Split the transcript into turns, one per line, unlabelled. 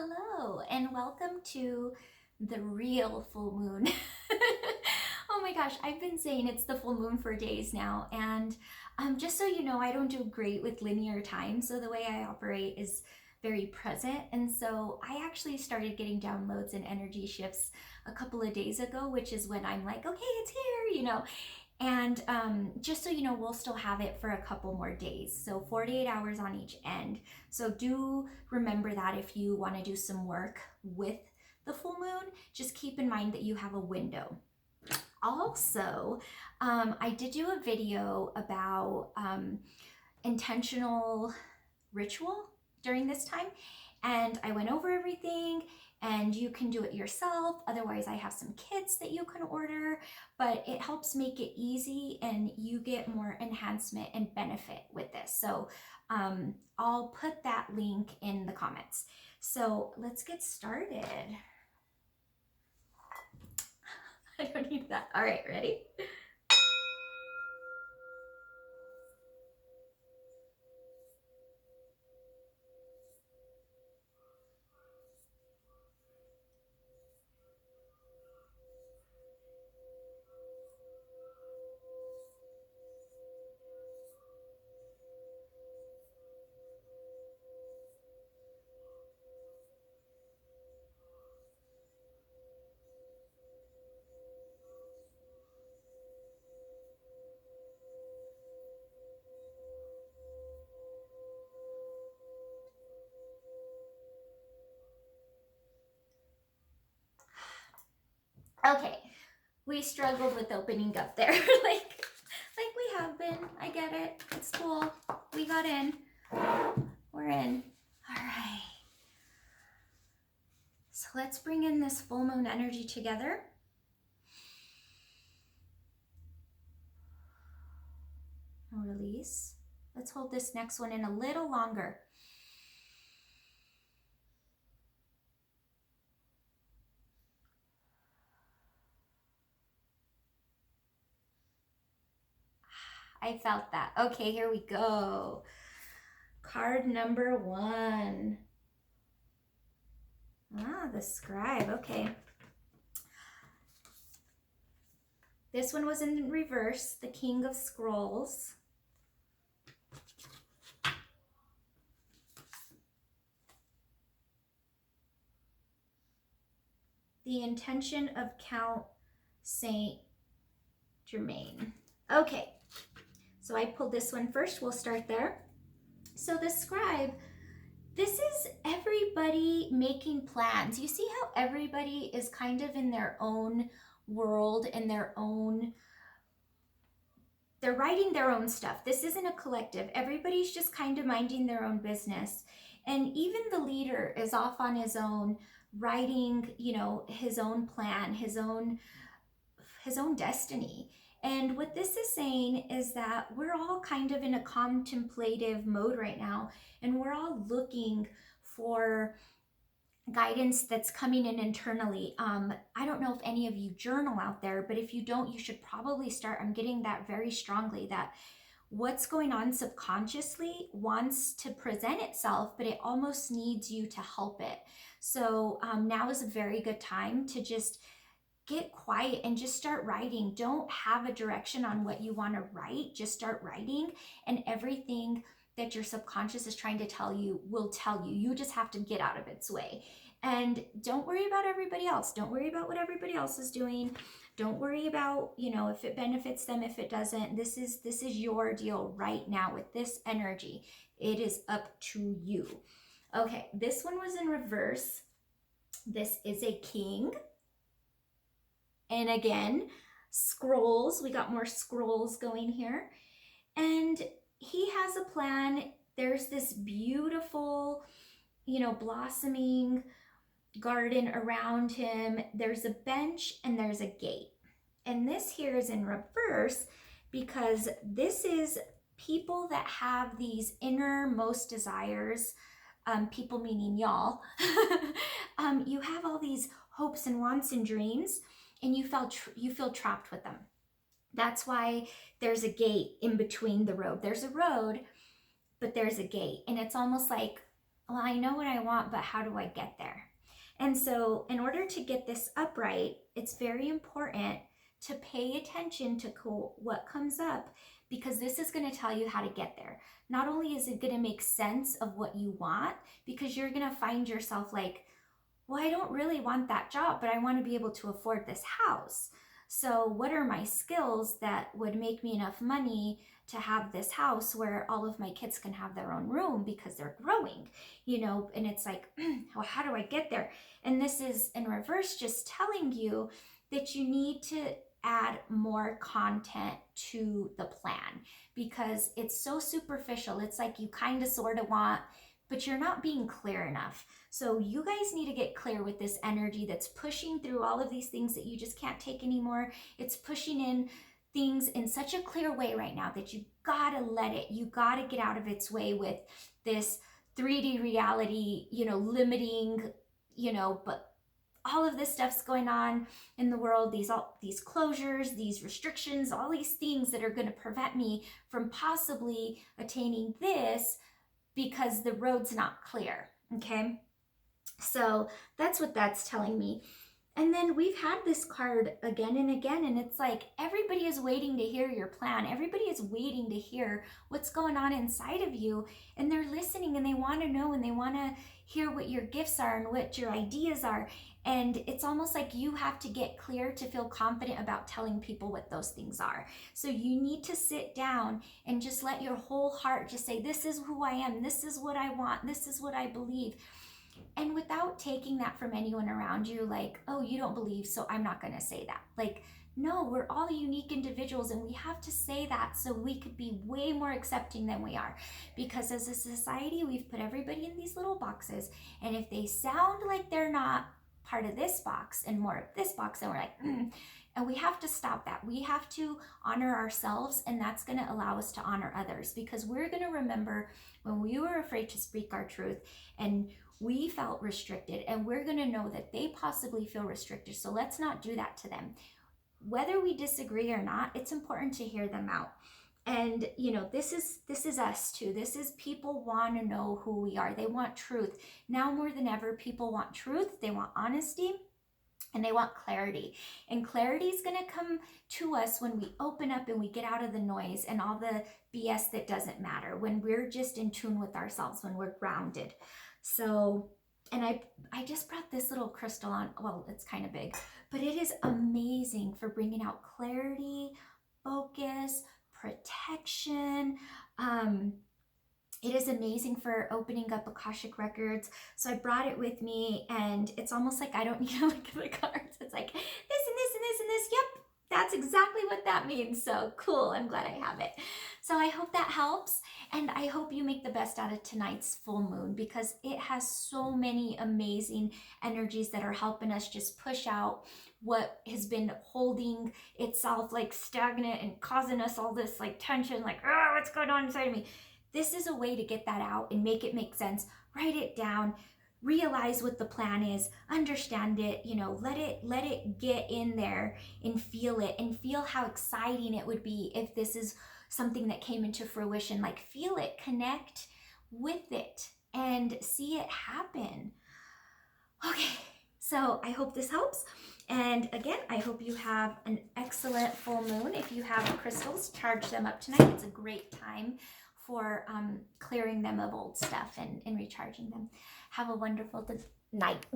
Hello, and welcome to the real full moon. Oh my gosh, I've been saying it's the full moon for days now, and just so you know, I don't do great with linear time, so the way I operate is very present, and so I actually started getting downloads and energy shifts a couple of days ago, which is when I'm like, okay, it's here. And just so you know, we'll still have it for a couple more days. So 48 hours on each end. So do remember that if you want to do some work with the full moon, just keep in mind that you have a window. Also, I did do a video about intentional ritual during this time, and I went over everything, and you can do it yourself. Otherwise, I have some kits that you can order, but it helps make it easy and you get more enhancement and benefit with this. So I'll put that link in the comments. So let's get started. I don't need that. All right, ready? Okay, we struggled with opening up there like we have been. I get it. It's cool. We got in. We're in. All right. So let's bring in this full moon energy together. And release. Let's hold this next one in a little longer. I felt that. Okay, here we go. Card number 1. The scribe. Okay. This one was in reverse, the King of Scrolls. The Intention of Count Saint Germain. Okay, so I pulled this one first. We'll start there. So the scribe, this is everybody making plans. You see how everybody is kind of in their own world, in their own, they're writing their own stuff. This isn't a collective. Everybody's just kind of minding their own business. And even the leader is off on his own, writing, his own plan, his own destiny. And what this is saying is that we're all kind of in a contemplative mode right now, and we're all looking for guidance that's coming in internally. I don't know if any of you journal out there, but if you don't, you should probably start. I'm getting that very strongly, that what's going on subconsciously wants to present itself, but it almost needs you to help it. So now is a very good time to just get quiet and just start writing. Don't have a direction on what you want to write. Just start writing, and everything that your subconscious is trying to tell you will tell you. You just have to get out of its way. And don't worry about everybody else. Don't worry about what everybody else is doing. Don't worry about, if it benefits them, if it doesn't. This is your deal right now with this energy. It is up to you. Okay, this one was in reverse. This is a king. And again, scrolls. We got more scrolls going here. And he has a plan. There's this beautiful, blossoming garden around him. There's a bench and there's a gate. And this here is in reverse because this is people that have these innermost desires. People meaning y'all. You have all these hopes and wants and dreams, and you feel trapped with them. That's why there's a gate in between the road. There's a road, but there's a gate, and it's almost like well, I know what I want, but how do I get there? And so in order to get this upright, it's very important to pay attention to what comes up, because this is going to tell you how to get there. Not only is it going to make sense of what you want, because you're going to find yourself like, well, I don't really want that job, but I want to be able to afford this house. So what are my skills that would make me enough money to have this house where all of my kids can have their own room because they're growing, you know? And it's like, well, how do I get there? And this is in reverse, just telling you that you need to add more content to the plan, because it's so superficial. It's like you kind of sort of want, but you're not being clear enough. So you guys need to get clear with this energy that's pushing through all of these things that you just can't take anymore. It's pushing in things in such a clear way right now that you gotta let it, you gotta get out of its way with this 3D reality, you know, limiting, you know, but all of this stuff's going on in the world, these closures, these restrictions, all these things that are going to prevent me from possibly attaining this because the road's not clear. Okay, so that's what that's telling me. And then we've had this card again and again, and it's like everybody is waiting to hear your plan. Everybody is waiting to hear what's going on inside of you, and they're listening and they want to know and they want to hear what your gifts are and what your ideas are. And it's almost like you have to get clear to feel confident about telling people what those things are. So you need to sit down and just let your whole heart just say, this is who I am, this is what I want, this is what I believe. And without taking that from anyone around you, like, oh, you don't believe, so I'm not going to say that. Like, no, we're all unique individuals, and we have to say that so we could be way more accepting than we are. Because as a society, we've put everybody in these little boxes, and if they sound like they're not part of this box and more of this box, then we're like, And we have to stop that. We have to honor ourselves, and that's going to allow us to honor others, because we're going to remember when we were afraid to speak our truth and we felt restricted, and we're going to know that they possibly feel restricted. So let's not do that to them. Whether we disagree or not, it's important to hear them out. And you know, this is us too. This is people want to know who we are. They want truth. Now more than ever, people want truth. They want honesty. And they want clarity. And clarity is going to come to us when we open up and we get out of the noise and all the BS that doesn't matter, when we're just in tune with ourselves, when we're grounded. So, and I just brought this little crystal on. Well, it's kind of big, but it is amazing for bringing out clarity, focus, protection. It is amazing for opening up Akashic records. So I brought it with me, and it's almost like I don't need to look at the cards. It's like this and this and this and this. Yep, that's exactly what that means. So cool. I'm glad I have it. So I hope that helps. And I hope you make the best out of tonight's full moon, because it has so many amazing energies that are helping us just push out what has been holding itself like stagnant and causing us all this like tension, like, oh, what's going on inside of me? This is a way to get that out and make it make sense. Write it down, realize what the plan is, understand it, you know, let it get in there and feel how exciting it would be if this is something that came into fruition. Like, feel it, connect with it, and see it happen. Okay, so I hope this helps. And again, I hope you have an excellent full moon. If you have crystals, charge them up tonight. It's a great time for clearing them of old stuff and recharging them. Have a wonderful night.